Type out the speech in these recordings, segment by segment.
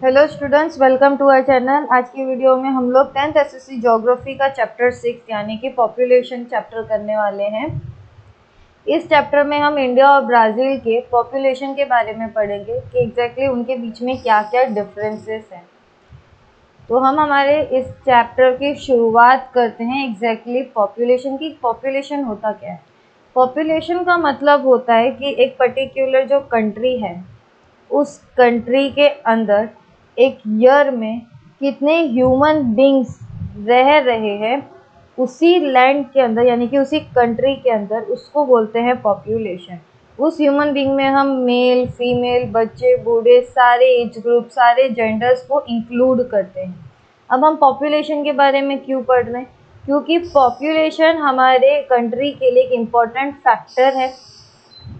Hello students, welcome to our channel. आज की video में हम लोग 10th एसएससी ज्योग्राफी का चैप्टर 6 यानी कि पॉपुलेशन चैप्टर करने वाले हैं। इस चैप्टर में हम इंडिया और ब्राज़ील के पॉपुलेशन के बारे में पढ़ेंगे कि एग्जैक्टली उनके बीच में क्या क्या डिफरेंसेस हैं। तो हम हमारे इस चैप्टर की शुरुआत करते हैं एग्जैक्टली पॉपुलेशन की। पॉपुलेशन होता क्या है? पॉपुलेशन का मतलब होता है कि एक पर्टिकुलर जो कंट्री है उस कंट्री के अंदर एक ईयर में कितने ह्यूमन बींग्स रह रहे हैं उसी लैंड के अंदर यानी कि उसी कंट्री के अंदर, उसको बोलते हैं पॉपुलेशन। उस ह्यूमन बींग में हम मेल फीमेल बच्चे बूढ़े सारे एज ग्रुप सारे जेंडर्स को इंक्लूड करते हैं। अब हम पॉपुलेशन के बारे में क्यों पढ़ रहे हैं? क्योंकि पॉपुलेशन हमारे कंट्री के लिए एक इम्पॉर्टेंट फैक्टर है।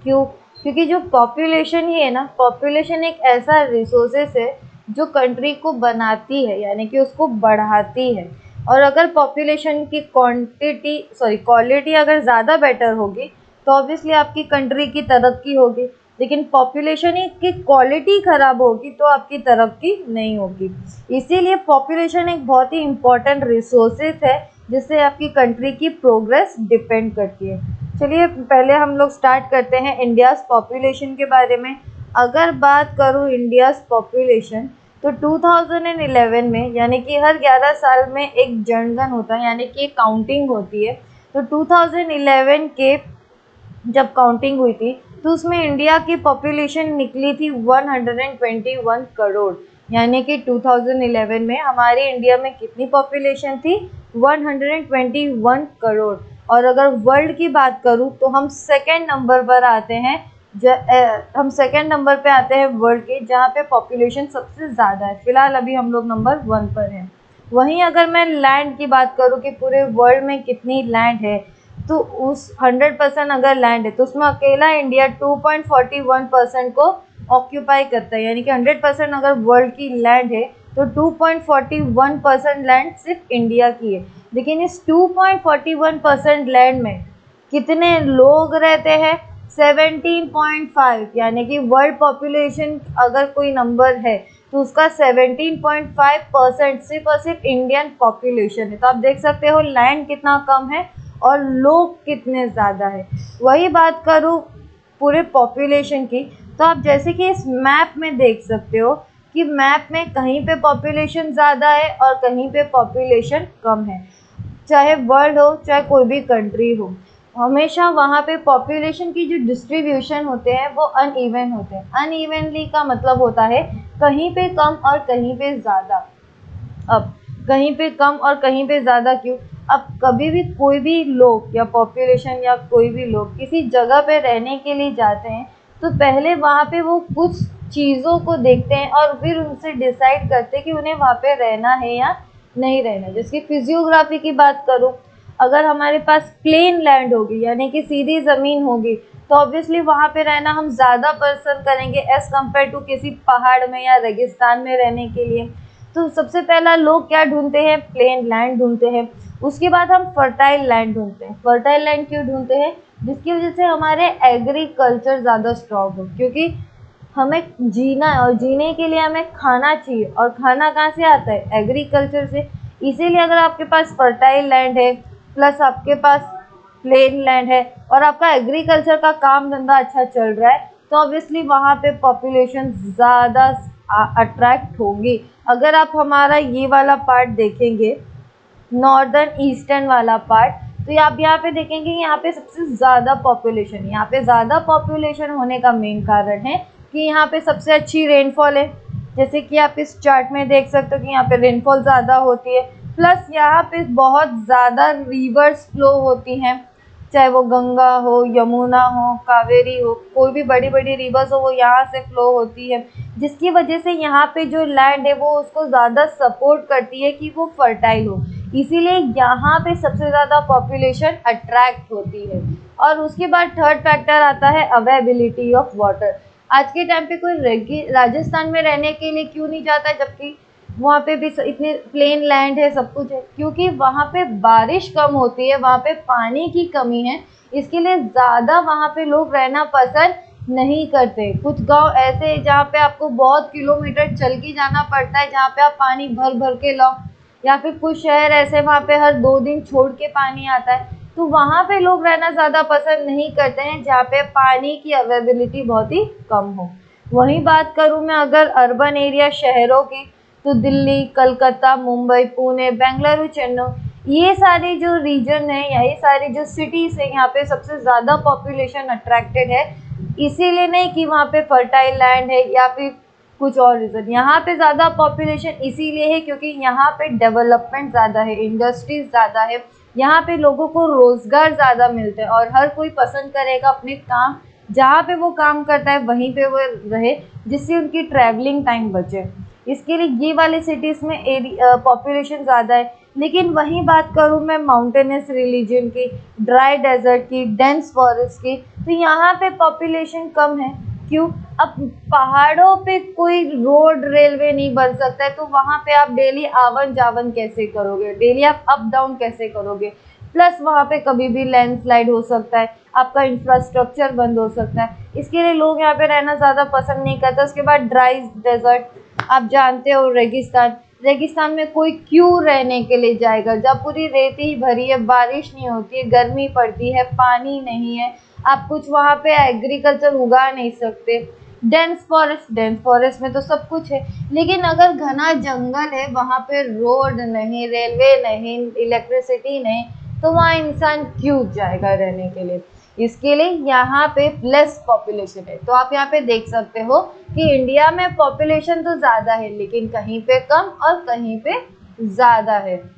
क्यों? क्योंकि जो पॉपुलेशन ही है ना, पॉपुलेशन एक ऐसा रिसोर्सेस है जो कंट्री को बनाती है यानी कि उसको बढ़ाती है। और अगर पॉपुलेशन की क्वालिटी अगर ज़्यादा बेटर होगी तो ऑब्वियसली आपकी कंट्री की तरक्की होगी, लेकिन पॉपुलेशन की क्वालिटी ख़राब होगी तो आपकी तरक्की नहीं होगी। इसीलिए पॉपुलेशन एक बहुत ही इम्पोर्टेंट रिसोर्सेस है जिससे आपकी कंट्री की प्रोग्रेस डिपेंड करती है। चलिए पहले हम लोग स्टार्ट करते हैं इंडियाज़ पॉपुलेशन के बारे में। अगर बात करूँ इंडियाज़ पॉपुलेशन तो 2011 में यानी कि हर 11 साल में एक जनगण होता है यानी कि काउंटिंग होती है। तो 2011 के जब काउंटिंग हुई थी तो उसमें इंडिया की पॉपुलेशन निकली थी 121 करोड़। यानी कि 2011 में हमारे इंडिया में कितनी पॉपुलेशन थी? 121 करोड़। और अगर वर्ल्ड की बात करूं तो हम सेकंड नंबर पर आते हैं। हम सेकंड नंबर पे आते हैं वर्ल्ड के, जहां पे पॉपुलेशन सबसे ज़्यादा है। फिलहाल अभी हम लोग नंबर 1 पर हैं। वहीं अगर मैं लैंड की बात करूं कि पूरे वर्ल्ड में कितनी लैंड है, तो उस 100% अगर लैंड है तो उसमें अकेला इंडिया 2.41% को ऑक्यूपाई करता है। यानी कि 100% अगर वर्ल्ड की लैंड है तो 2.41% लैंड सिर्फ इंडिया की है। लेकिन इस 2.41% लैंड में कितने लोग रहते हैं? 17.5। यानी कि वर्ल्ड पॉपुलेशन अगर कोई नंबर है तो उसका 17.5% सिर्फ और सिर्फ इंडियन पॉपुलेशन है। तो आप देख सकते हो लैंड कितना कम है और लोग कितने ज़्यादा है। वही बात करूँ पूरे पॉपुलेशन की तो आप जैसे कि इस मैप में देख सकते हो कि मैप में कहीं पे पॉपुलेशन ज़्यादा है और कहीं पे पॉपुलेशन कम है। चाहे वर्ल्ड हो चाहे कोई भी कंट्री हो, हमेशा वहाँ पे पॉपुलेशन की जो डिस्ट्रीब्यूशन होते हैं वो अनइवन होते हैं। अनइवनली का मतलब होता है कहीं पे कम और कहीं पे ज़्यादा। अब कहीं पे कम और कहीं पे ज़्यादा क्यों? अब कभी भी कोई भी लोग या पॉपुलेशन या कोई भी लोग किसी जगह पे रहने के लिए जाते हैं तो पहले वहाँ पे वो कुछ चीज़ों को देखते हैं और फिर उनसे डिसाइड करते हैं कि उन्हें वहाँ पे रहना है या नहीं रहना। जिसकी फिजियोग्राफी की बात करूँ, अगर हमारे पास प्लेन लैंड होगी यानी कि सीधी ज़मीन होगी तो ऑब्वियसली वहाँ पे रहना हम ज़्यादा पसंद करेंगे एज़ कम्पेयर टू किसी पहाड़ में या रेगिस्तान में रहने के लिए। तो सबसे पहला लोग क्या ढूंढते हैं? प्लेन लैंड ढूंढते हैं। उसके बाद हम फर्टाइल लैंड ढूंढते हैं। फर्टाइल लैंड क्यों ढूंढते हैं? जिसकी वजह से हमारे एग्रीकल्चर ज़्यादा स्ट्रॉन्ग हो, क्योंकि हमें जीना है और जीने के लिए हमें खाना चाहिए और खाना कहाँ से आता है? एग्रीकल्चर से। इसीलिए अगर आपके पास फर्टाइल लैंड है प्लस आपके पास प्लेन लैंड है और आपका एग्रीकल्चर का काम धंधा अच्छा चल रहा है तो ऑब्वियसली वहाँ पे पॉपुलेशन ज़्यादा अट्रैक्ट होगी। अगर आप हमारा ये वाला पार्ट देखेंगे, नॉर्दर्न ईस्टर्न वाला पार्ट, तो आप यहाँ पे देखेंगे यहाँ पे सबसे ज़्यादा पॉपुलेशन है। यहाँ पे ज़्यादा पॉपुलेशन होने का मेन कारण है कि यहाँ पे सबसे अच्छी रेनफॉल है। जैसे कि आप इस चार्ट में देख सकते हो कि यहाँ पे रेनफॉल ज़्यादा होती है, प्लस यहाँ पे बहुत ज़्यादा रिवर्स फ्लो होती हैं। चाहे वो गंगा हो, यमुना हो, कावेरी हो, कोई भी बड़ी बड़ी रिवर्स हो वो यहाँ से फ्लो होती है, जिसकी वजह से यहाँ पे जो लैंड है वो उसको ज़्यादा सपोर्ट करती है कि वो फर्टाइल हो। इसीलिए यहाँ पे सबसे ज़्यादा पॉपुलेशन अट्रैक्ट होती है। और उसके बाद थर्ड फैक्टर आता है अवेलेबिलिटी ऑफ वाटर। आज के टाइम पे कोई राजस्थान में रहने के लिए क्यों नहीं जाता है, जबकि वहाँ पे भी इतने प्लेन लैंड है, सब कुछ है? क्योंकि वहाँ पे बारिश कम होती है, वहाँ पे पानी की कमी है, इसके लिए ज़्यादा वहाँ पे लोग रहना पसंद नहीं करते। कुछ गांव ऐसे हैं जहाँ पे आपको बहुत किलोमीटर चल के जाना पड़ता है, जहाँ पे आप पानी भर भर के लाओ, या फिर कुछ शहर ऐसे वहाँ पे हर 2 दिन छोड़ के पानी आता है। तो वहाँ पे लोग रहना ज़्यादा पसंद नहीं करते हैं, जहाँ पे पानी की अवेलेबिलिटी बहुत ही कम हो। वहीं बात करूँ मैं अगर अर्बन एरिया शहरों की, तो दिल्ली, कलकत्ता, मुंबई, पुणे, बेंगलुरु, चेन्नई, ये सारी जो रीजन है या ये सारी जो सिटीज़ है, यहाँ पे सबसे ज़्यादा पॉपुलेशन अट्रैक्टेड है। इसीलिए नहीं कि वहाँ पे फर्टाइल लैंड है या फिर कुछ और रीज़न, यहाँ पे ज़्यादा पॉपुलेशन इसीलिए है क्योंकि यहाँ पे डेवलपमेंट ज़्यादा है, इंडस्ट्रीज ज़्यादा है, यहाँ पे लोगों को रोज़गार ज़्यादा मिलते हैं और हर कोई पसंद करेगा अपने काम, जहाँ पे वो काम करता है वहीं पे वो रहे, जिससे उनकी ट्रैवलिंग टाइम बचे। इसके लिए ये वाले सिटीज़ में पॉपुलेशन ज़्यादा है। लेकिन वहीं बात करूँ मैं माउंटेनस रिलीजन की, ड्राई डेजर्ट की, डेंस फॉरेस्ट की, तो यहाँ पे पॉपुलेशन कम है। क्यों? अब पहाड़ों पे कोई रोड रेलवे नहीं बन सकता है, तो वहाँ पे आप डेली आवन जावन कैसे करोगे, डेली आप अप डाउन कैसे करोगे? प्लस वहाँ पे कभी भी लैंडस्लाइड हो सकता है, आपका इंफ्रास्ट्रक्चर बंद हो सकता है, इसके लिए लोग यहाँ पे रहना ज़्यादा पसंद नहीं करते। उसके बाद ड्राई डेजर्ट, आप जानते हो, रेगिस्तान, रेगिस्तान में कोई क्यों रहने के लिए जाएगा जब पूरी रेत ही भरी है, बारिश नहीं होती है, गर्मी पड़ती है, पानी नहीं है, आप कुछ वहाँ पे एग्रीकल्चर उगा नहीं सकते। डेंस फॉरेस्ट, डेंस फॉरेस्ट में तो सब कुछ है, लेकिन अगर घना जंगल है, वहाँ पे रोड नहीं, रेलवे नहीं, इलेक्ट्रिसिटी नहीं, तो वहाँ इंसान क्यों जाएगा रहने के लिए? इसके लिए यहाँ पे लेस पॉपुलेशन है। तो आप यहाँ पे देख सकते हो कि इंडिया में पॉपुलेशन तो ज़्यादा है, लेकिन कहीं पे कम और कहीं पे ज़्यादा है।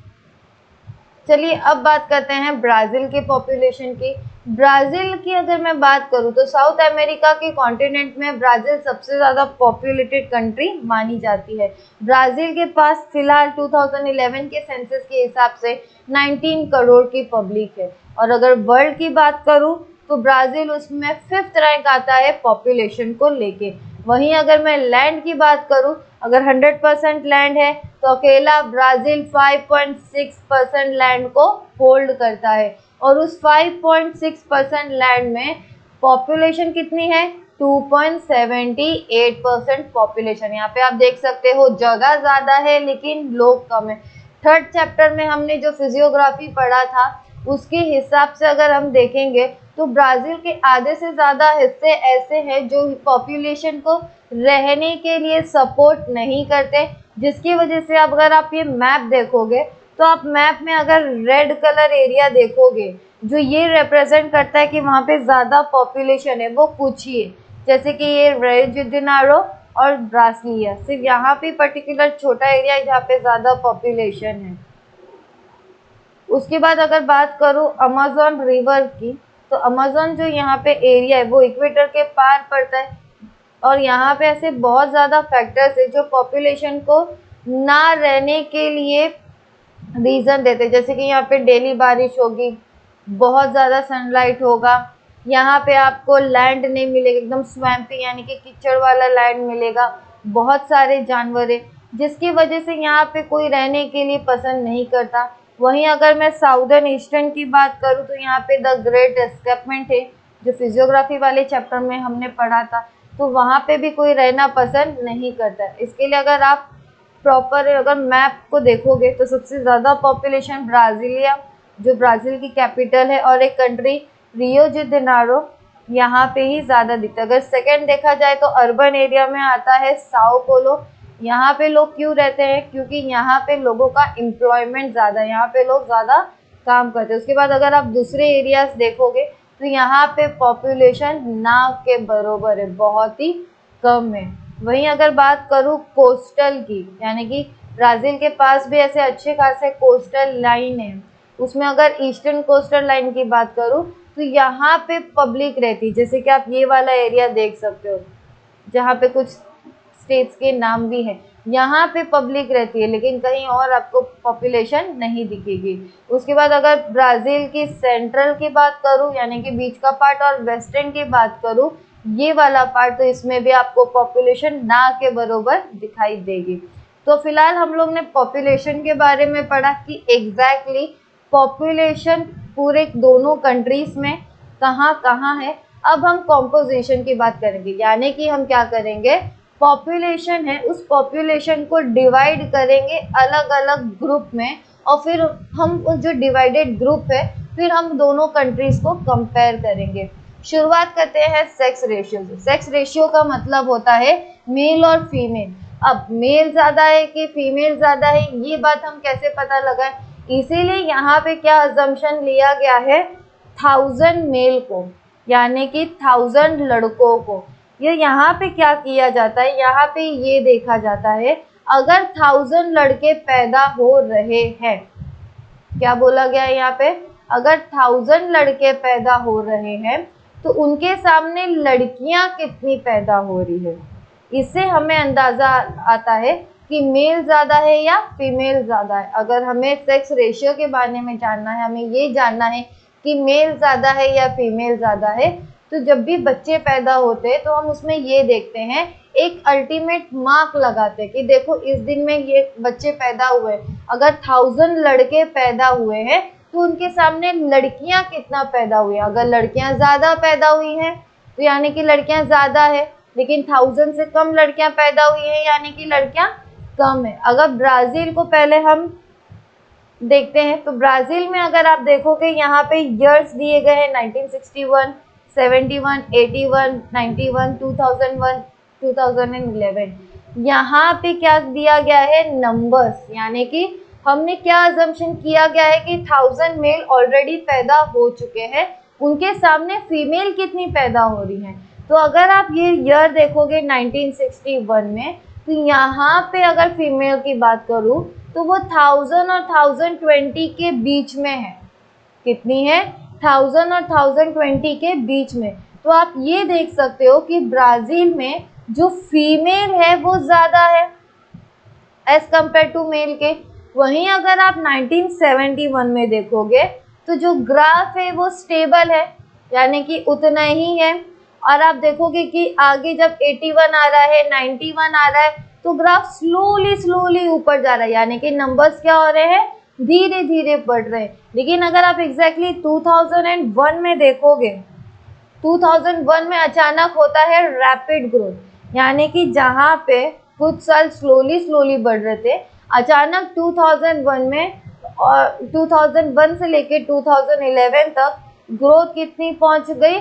चलिए अब बात करते हैं ब्राज़ील के पॉपुलेशन की। ब्राज़ील की अगर मैं बात करूँ तो साउथ अमेरिका के कॉन्टिनेंट में ब्राज़ील सबसे ज़्यादा पॉपुलेटेड कंट्री मानी जाती है। ब्राज़ील के पास फिलहाल 2011 के सेंसस के हिसाब से 19 करोड़ की पब्लिक है। और अगर वर्ल्ड की बात करूँ तो ब्राज़ील उसमें 5th रैंक आता है पॉपुलेशन को लेके। वहीं अगर मैं लैंड की बात करूँ, अगर 100% लैंड है तो अकेला ब्राज़ील 5.6% लैंड को होल्ड करता है, और उस 5.6% लैंड में पॉपुलेशन कितनी है? 2.78% पॉपुलेशन। यहाँ पे आप देख सकते हो जगह ज़्यादा है लेकिन लोग कम है। 3rd चैप्टर में हमने जो फिजियोग्राफी पढ़ा था उसके हिसाब से अगर हम देखेंगे तो ब्राज़ील के आधे से ज़्यादा हिस्से ऐसे हैं जो पॉपुलेशन को रहने के लिए सपोर्ट नहीं करते, जिसकी वजह से अगर आप ये मैप देखोगे तो आप मैप में अगर रेड कलर एरिया देखोगे, जो ये रिप्रेजेंट करता है कि वहाँ पे ज़्यादा पॉपुलेशन है, वो कुछ ही है, जैसे कि ये रियो डी जेनेरो और ब्रासिलिया, सिर्फ यहाँ पे पर्टिकुलर छोटा एरिया है जहाँ पे ज़्यादा पॉपुलेशन है। उसके बाद अगर बात करूँ अमेज़न रिवर की, तो अमेज़न जो यहाँ पे एरिया है वो इक्वेटर के पार पड़ता है, और यहाँ पे ऐसे बहुत ज़्यादा फैक्टर्स है जो पॉपुलेशन को ना रहने के लिए रीज़न देते हैं। जैसे कि यहाँ पे डेली बारिश होगी, बहुत ज़्यादा सनलाइट होगा, यहाँ पे आपको लैंड नहीं मिलेगा, एकदम स्वैम्पी यानी कि कीचड़ वाला लैंड मिलेगा, बहुत सारे जानवर है, जिसकी वजह से यहाँ पे कोई रहने के लिए पसंद नहीं करता। वहीं अगर मैं साउदर्न ईस्टर्न की बात करूँ तो यहाँ पे द ग्रेट एस्केपमेंट है, जो फिजियोग्राफी वाले चैप्टर में हमने पढ़ा था, तो वहाँ पे भी कोई रहना पसंद नहीं करता। इसके लिए अगर आप प्रॉपर अगर मैप को देखोगे तो सबसे ज़्यादा पॉपुलेशन ब्राज़ीलिया, जो ब्राज़ील की कैपिटल है, और एक कंट्री रियो डी जेनेरो, यहाँ पे ही ज़्यादा दिखता है। अगर सेकंड देखा जाए तो अर्बन एरिया में आता है साओ पोलो। यहाँ पे लोग क्यों रहते हैं? क्योंकि यहाँ पे लोगों का एम्प्लॉयमेंट ज़्यादा है, यहाँ पे लोग ज़्यादा काम करते हैं। उसके बाद अगर आप दूसरे एरियाज देखोगे तो यहाँ पे पॉपुलेशन ना के बराबर है, बहुत ही कम है। वहीं अगर बात करूँ कोस्टल की, यानी कि ब्राज़ील के पास भी ऐसे अच्छे खासे कोस्टल लाइन है, उसमें अगर ईस्टर्न कोस्टल लाइन की बात करूँ तो यहाँ पे पब्लिक रहती है, जैसे कि आप ये वाला एरिया देख सकते हो जहाँ पे कुछ स्टेट्स के नाम भी हैं, यहाँ पे पब्लिक रहती है, लेकिन कहीं और आपको पॉपुलेशन नहीं दिखेगी। उसके बाद अगर ब्राज़ील की सेंट्रल की बात करूँ, यानी कि बीच का पार्ट, और वेस्टर्न की बात करूँ, ये वाला पार्ट, तो इसमें भी आपको पॉपुलेशन ना के बराबर दिखाई देगी। तो फिलहाल हम लोग ने पॉपुलेशन के बारे में पढ़ा कि एग्जैक्टली पॉपुलेशन पूरे दोनों कंट्रीज में कहाँ कहाँ है, अब हम कॉम्पोजिशन की बात करेंगे, यानी कि हम क्या करेंगे, पॉपुलेशन है उस पॉपुलेशन को डिवाइड करेंगे अलग अलग ग्रुप में, और फिर हम जो डिवाइडेड ग्रुप है फिर हम दोनों कंट्रीज को कंपेयर करेंगे। शुरुआत करते हैं सेक्स रेशियो से। सेक्स रेशियो का मतलब होता है मेल और फीमेल। अब मेल ज्यादा है कि फीमेल ज्यादा है, ये बात हम कैसे पता लगाएं, इसीलिए यहाँ पे क्या अजम्पशन लिया गया है, 1000 मेल को, यानी कि 1000 लड़कों को। ये यहाँ पे क्या किया जाता है, यहाँ पे ये देखा जाता है अगर 1000 लड़के पैदा हो रहे हैं, क्या बोला गया है यहाँ पे, अगर 1000 लड़के पैदा हो रहे हैं तो उनके सामने लड़कियां कितनी पैदा हो रही है, इससे हमें अंदाजा आता है कि मेल ज्यादा है या फीमेल ज्यादा है। अगर हमें सेक्स रेशियो के बारे में जानना है, हमें ये जानना है कि मेल ज्यादा है या फीमेल ज्यादा है, तो जब भी बच्चे पैदा होते हैं तो हम उसमें ये देखते हैं, एक अल्टीमेट मार्क लगाते हैं कि देखो इस दिन में ये बच्चे पैदा हुए, अगर 1000 लड़के पैदा हुए हैं तो उनके सामने लड़कियां कितना पैदा हुई है। अगर लड़कियां ज्यादा पैदा हुई हैं तो यानी कि लड़कियां ज्यादा है, लेकिन 1000 से कम लड़कियां पैदा हुई है यानी कि लड़कियां कम है। अगर ब्राजील को पहले हम देखते हैं तो ब्राजील में अगर आप देखोगे यहाँ पे ईयर्स दिए गए हैं 1961, 71, 81, 91, 2001, 2011। यहाँ पे क्या दिया गया है, नंबर्स, यानी कि हमने क्या अजम्पशन किया गया है कि 1000 मेल ऑलरेडी पैदा हो चुके हैं, उनके सामने फीमेल कितनी पैदा हो रही हैं। तो अगर आप ये ईयर देखोगे 1961 में, तो यहाँ पे अगर फीमेल की बात करूँ तो वो 1000 और 1020 के बीच में है। कितनी है, 1000 और 1020 के बीच में। तो आप ये देख सकते हो कि ब्राजील में जो फीमेल है वो ज्यादा है एज कंपेयर टू मेल के। वहीं अगर आप 1971 में देखोगे तो जो ग्राफ है वो स्टेबल है, यानी कि उतना ही है। और आप देखोगे कि आगे जब 81 आ रहा है, 91 आ रहा है, तो ग्राफ स्लोली ऊपर जा रहा है, यानी कि नंबर्स क्या हो रहे हैं, धीरे धीरे बढ़ रहे हैं। लेकिन अगर आप एग्जैक्टली 2001 में देखोगे, 2001 में अचानक होता है रैपिड ग्रोथ, यानी कि जहाँ पे कुछ साल स्लोली बढ़ रहे थे, अचानक 2001 में, और 2001 से लेके 2011 तक ग्रोथ कितनी पहुंच गई,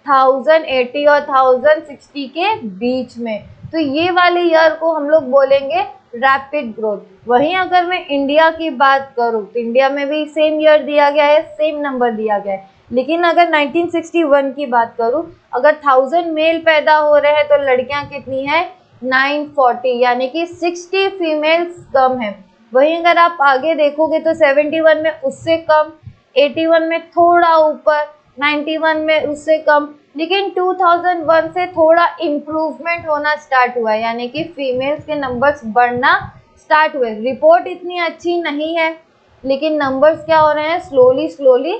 1080 और 1060 के बीच में। तो ये वाले ईयर को हम लोग बोलेंगे रैपिड ग्रोथ। वहीं अगर मैं इंडिया की बात करूँ तो इंडिया में भी सेम ईयर दिया गया है, सेम नंबर दिया गया है। लेकिन अगर 1961 की बात करूँ, अगर 1000 मेल पैदा हो रहे हैं तो लड़कियां कितनी है, 940, यानी कि 60 फीमेल्स कम है। वहीं अगर आप आगे देखोगे तो 71 में उससे कम, 81 में थोड़ा ऊपर, 91 में उससे कम। लेकिन 2001 से थोड़ा इम्प्रूवमेंट होना स्टार्ट हुआ है, यानी कि फीमेल्स के नंबर्स बढ़ना स्टार्ट हुए। रिपोर्ट इतनी अच्छी नहीं है लेकिन नंबर्स क्या हो रहे हैं, स्लोली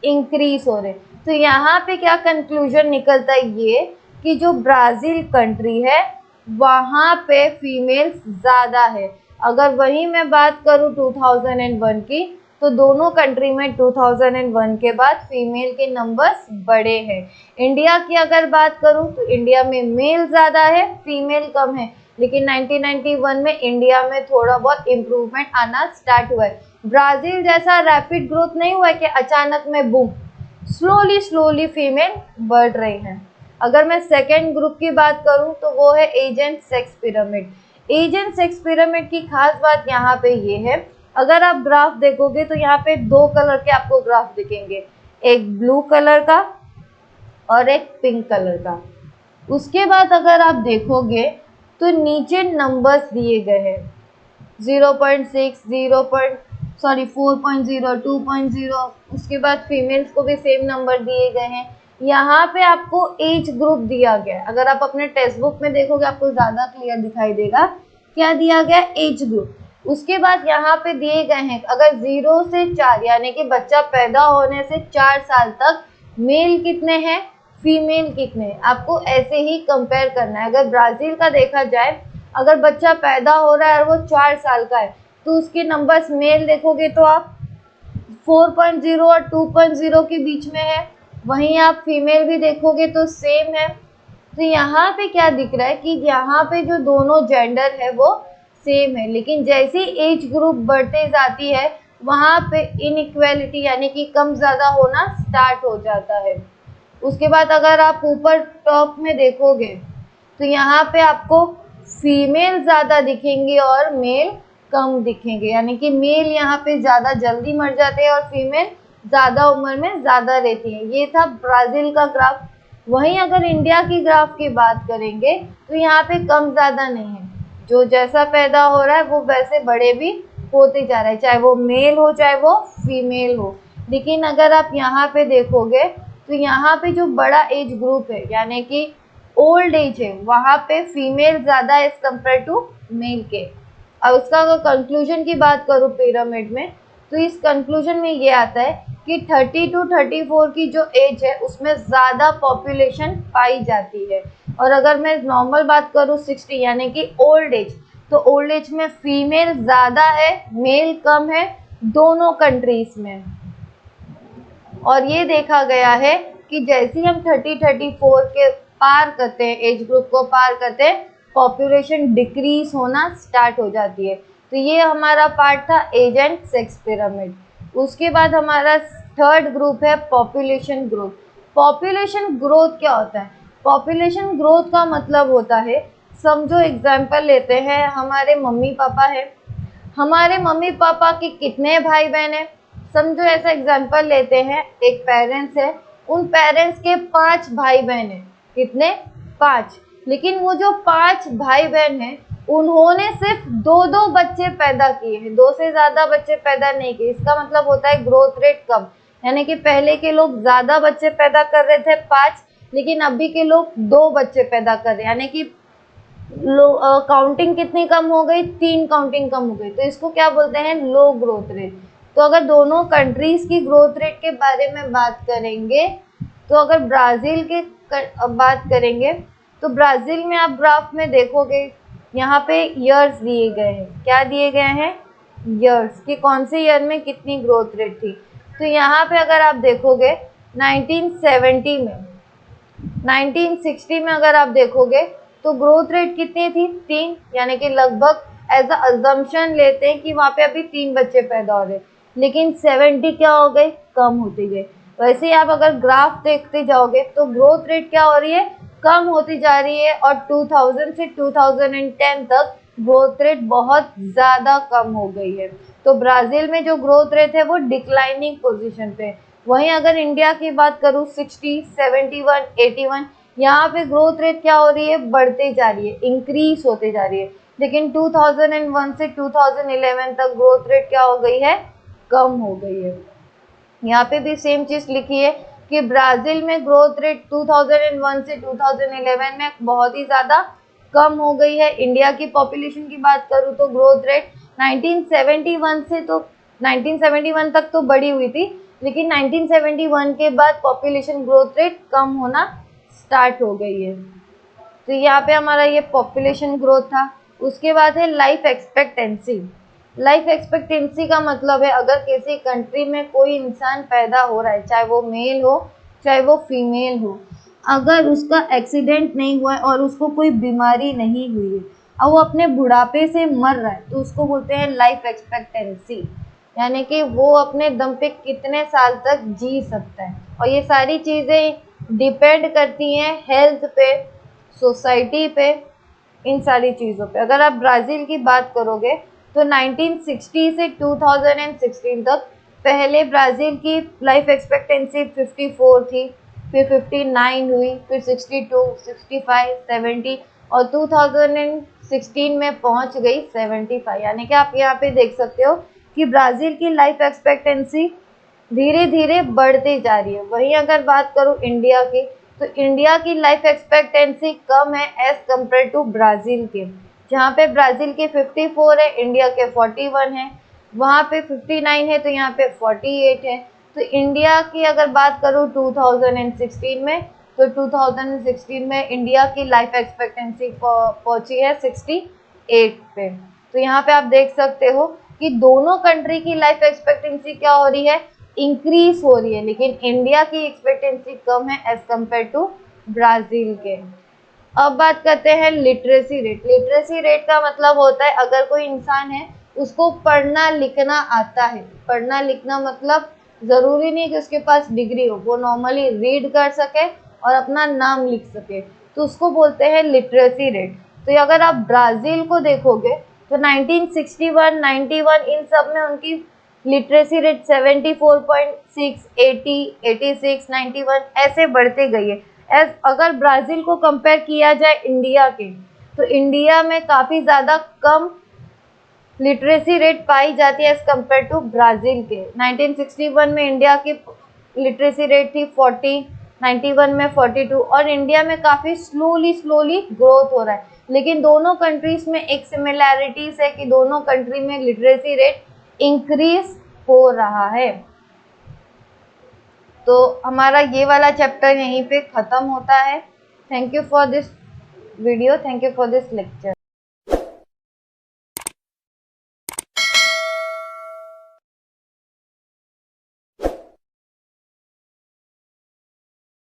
इंक्रीज हो रहे। तो यहाँ पे क्या कंक्लूजन निकलता है, ये कि जो ब्राजील कंट्री है वहाँ पे फीमेल्स ज़्यादा है। अगर वही मैं बात करूँ 2001 की, तो दोनों कंट्री में 2001 के बाद फीमेल के नंबर्स बड़े हैं। इंडिया की अगर बात करूं तो इंडिया में मेल ज़्यादा है, फीमेल कम है। लेकिन 1991 में इंडिया में थोड़ा बहुत इम्प्रूवमेंट आना स्टार्ट हुआ है। ब्राज़ील जैसा रैपिड ग्रोथ नहीं हुआ है कि अचानक में बूम, स्लोली फीमेल बढ़ रही हैं। अगर मैं सेकेंड ग्रुप की बात करूं तो वो है age and sex pyramid. Age and sex pyramid की खास बात यहाँ पे ये है, अगर आप ग्राफ देखोगे तो यहाँ पे 2 कलर के आपको ग्राफ दिखेंगे, एक ब्लू कलर का और एक पिंक कलर का। उसके बाद अगर आप देखोगे तो नीचे नंबर्स दिए गए हैं, 0.6, 4.0, 2.0। उसके बाद फीमेल्स को भी सेम नंबर दिए गए हैं। यहाँ पे आपको एज ग्रुप दिया गया है। अगर आप अपने टेक्स्ट बुक में देखोगे आपको ज़्यादा क्लियर दिखाई देगा, क्या दिया गया, एज ग्रुप। उसके बाद यहाँ पे दिए गए हैं, अगर 0 से 4 यानी कि बच्चा पैदा होने से 4 साल तक मेल कितने हैं, फीमेल कितने हैं, आपको ऐसे ही कंपेयर करना है। अगर ब्राज़ील का देखा जाए, अगर बच्चा पैदा हो रहा है और वो 4 साल का है तो उसके नंबर्स मेल देखोगे तो आप 4.0 और 2.0 के बीच में है, वहीं आप फीमेल भी देखोगे तो सेम है। तो यहाँ पे क्या दिख रहा है कि यहाँ पे जो दोनों जेंडर है वो सेम है, लेकिन जैसी एज ग्रुप बढ़ते जाती है वहाँ पे इनइक्वालिटी यानी कि कम ज़्यादा होना स्टार्ट हो जाता है। उसके बाद अगर आप ऊपर टॉप में देखोगे तो यहाँ पे आपको फीमेल ज़्यादा दिखेंगे और मेल कम दिखेंगे, यानी कि मेल यहाँ पे ज़्यादा जल्दी मर जाते हैं और फीमेल ज़्यादा उम्र में ज़्यादा रहती है। ये था ब्राज़ील का ग्राफ। वहीं अगर इंडिया की ग्राफ की बात करेंगे तो यहाँ पे कम ज़्यादा नहीं है, जो जैसा पैदा हो रहा है वो वैसे बड़े भी होते जा रहे हैं, चाहे वो मेल हो चाहे वो फीमेल हो। लेकिन अगर आप यहाँ पे देखोगे तो यहाँ पे जो बड़ा एज ग्रुप है यानी कि ओल्ड एज है, वहाँ पे फीमेल ज़्यादा एज कम्पेयर टू मेल के। अब उसका अगर कंक्लूजन की बात करूँ पिरामिड में, तो इस कंक्लूजन में ये आता है कि 30 टू 34 की जो एज है उसमें ज़्यादा पॉपुलेशन पाई जाती है। और अगर मैं नॉर्मल बात करूँ 60 यानी कि ओल्ड एज, तो ओल्ड एज में फीमेल ज़्यादा है मेल कम है दोनों कंट्रीज में। और ये देखा गया है कि जैसे हम 30-34 के पार करते हैं, एज ग्रुप को पार करते हैं, पॉपुलेशन डिक्रीज होना स्टार्ट हो जाती है। तो ये हमारा पार्ट था एज एंड सेक्स पिरामिड। उसके बाद हमारा थर्ड ग्रुप है पॉपुलेशन ग्रोथ। पॉपुलेशन ग्रोथ क्या होता है? पॉपुलेशन ग्रोथ का मतलब होता है, समझो एग्जाम्पल लेते हैं, हमारे मम्मी पापा है, हमारे मम्मी पापा के कितने भाई बहन हैं? समझो ऐसा एग्जाम्पल लेते हैं, एक पेरेंट्स है, उन पेरेंट्स के 5 भाई बहन हैं। कितने? 5। लेकिन वो जो 5 भाई बहन हैं उन्होंने सिर्फ 2-2 बच्चे पैदा किए हैं, 2 से ज़्यादा बच्चे पैदा नहीं किए। इसका मतलब होता है ग्रोथ रेट कम, यानी कि पहले के लोग ज़्यादा बच्चे पैदा कर रहे थे 5, लेकिन अभी के लोग 2 बच्चे पैदा कर रहे हैं, यानी कि काउंटिंग कितनी कम हो गई? 3 काउंटिंग कम हो गई। तो इसको क्या बोलते हैं? लो ग्रोथ रेट। तो अगर दोनों कंट्रीज की ग्रोथ रेट के बारे में बात करेंगे, तो अगर ब्राज़ील के बात करेंगे तो ब्राज़ील में आप ग्राफ में देखोगे यहाँ पे ईयर्स दिए गए हैं। क्या दिए गए हैं? ईयर्स, कि कौन से ईयर में कितनी ग्रोथ रेट थी। तो यहाँ पे अगर आप देखोगे 1970 में, 1960 में अगर आप देखोगे तो ग्रोथ रेट कितनी थी? 3, यानी कि लगभग एज अ अजम्पशन लेते हैं कि वहाँ पे अभी 3 बच्चे पैदा हो रहे, लेकिन 70 क्या हो गए? कम होते गए। वैसे ही आप अगर ग्राफ देखते जाओगे तो ग्रोथ रेट क्या हो रही है? कम होती जा रही है। और 2000 से 2010 तक ग्रोथ रेट बहुत ज़्यादा कम हो गई है। तो ब्राज़ील में जो ग्रोथ रेट है वो डिक्लाइनिंग पोजीशन पे है। वहीं अगर इंडिया की बात करूँ 60, 71, 81, यहाँ पे ग्रोथ रेट क्या हो रही है? बढ़ते जा रही है, इंक्रीज होते जा रही है। लेकिन 2001 से 2011 तक ग्रोथ रेट क्या हो गई है? कम हो गई है। यहाँ पे भी सेम चीज़ लिखी है कि ब्राज़ील में ग्रोथ रेट 2001 से 2011 में बहुत ही ज़्यादा कम हो गई है। इंडिया की पॉपुलेशन की बात करूँ तो ग्रोथ रेट 1971 से तो 1971 तक तो बढ़ी हुई थी, लेकिन 1971 के बाद पॉपुलेशन ग्रोथ रेट कम होना स्टार्ट हो गई है। तो यहाँ पे हमारा ये पॉपुलेशन ग्रोथ था। उसके बाद है लाइफ एक्सपेक्टेंसी। लाइफ एक्सपेक्टेंसी का मतलब है अगर किसी कंट्री में कोई इंसान पैदा हो रहा है, चाहे वो मेल हो चाहे वो फीमेल हो, अगर उसका एक्सीडेंट नहीं हुआ है और उसको कोई बीमारी नहीं हुई है और वो अपने बुढ़ापे से मर रहा है, तो उसको बोलते हैं लाइफ एक्सपेक्टेंसी, यानी कि वो अपने दम पे कितने साल तक जी सकता है। और ये सारी चीज़ें डिपेंड करती हैं हेल्थ पे, सोसाइटी पे, इन सारी चीज़ों पे। अगर आप ब्राज़ील की बात करोगे तो 1960 से 2016 तक पहले ब्राज़ील की लाइफ एक्सपेक्टेंसी 54 थी, फिर 59 हुई, फिर 62, 65, 70 और 2016 में पहुंच गई 75। यानी कि आप यहाँ पे देख सकते हो कि ब्राज़ील की लाइफ एक्सपेक्टेंसी धीरे धीरे बढ़ती जा रही है। वहीं अगर बात करूँ इंडिया की, तो इंडिया की लाइफ एक्सपेक्टेंसी कम है एज कम्पेयर टू ब्राज़ील के, जहाँ पे ब्राज़ील के 54 है, इंडिया के 41 है, वहाँ पे 59 है तो यहाँ पे 48 है। तो इंडिया की अगर बात करूँ 2016 में, तो 2016 में इंडिया की लाइफ एक्सपेक्टेंसी पहुँची है 68 पे। तो यहाँ पे आप देख सकते हो कि दोनों कंट्री की लाइफ एक्सपेक्टेंसी क्या हो रही है? इंक्रीज हो रही है, लेकिन इंडिया की एक्सपेक्टेंसी कम है एज कम्पेयर टू ब्राजील के। अब बात करते हैं लिटरेसी रेट। लिटरेसी रेट का मतलब होता है अगर कोई इंसान है उसको पढ़ना लिखना आता है। पढ़ना लिखना मतलब जरूरी नहीं कि उसके पास डिग्री हो, वो नॉर्मली रीड कर सके और अपना नाम लिख सके, तो उसको बोलते हैं लिटरेसी रेट। तो अगर आप ब्राजील को देखोगे तो 1961, 91 इन सब में उनकी लिटरेसी रेट 74.6, 80, 86, 91 ऐसे बढ़ते गई है। अगर ब्राजील को कंपेयर किया जाए इंडिया के, तो इंडिया में काफ़ी ज़्यादा कम लिटरेसी रेट पाई जाती है एज कम्पेयर टू ब्राज़ील के। 1961 में इंडिया की लिटरेसी रेट थी 40, 91 में 42, और इंडिया में काफ़ी स्लोली ग्रोथ हो रहा है। लेकिन दोनों कंट्रीज में एक सिमिलैरिटीज है कि दोनों कंट्री में लिटरेसी रेट इंक्रीज हो रहा है। तो हमारा ये वाला चैप्टर यहीं पे ख़त्म होता है। Thank you for this video, thank you for this lecture.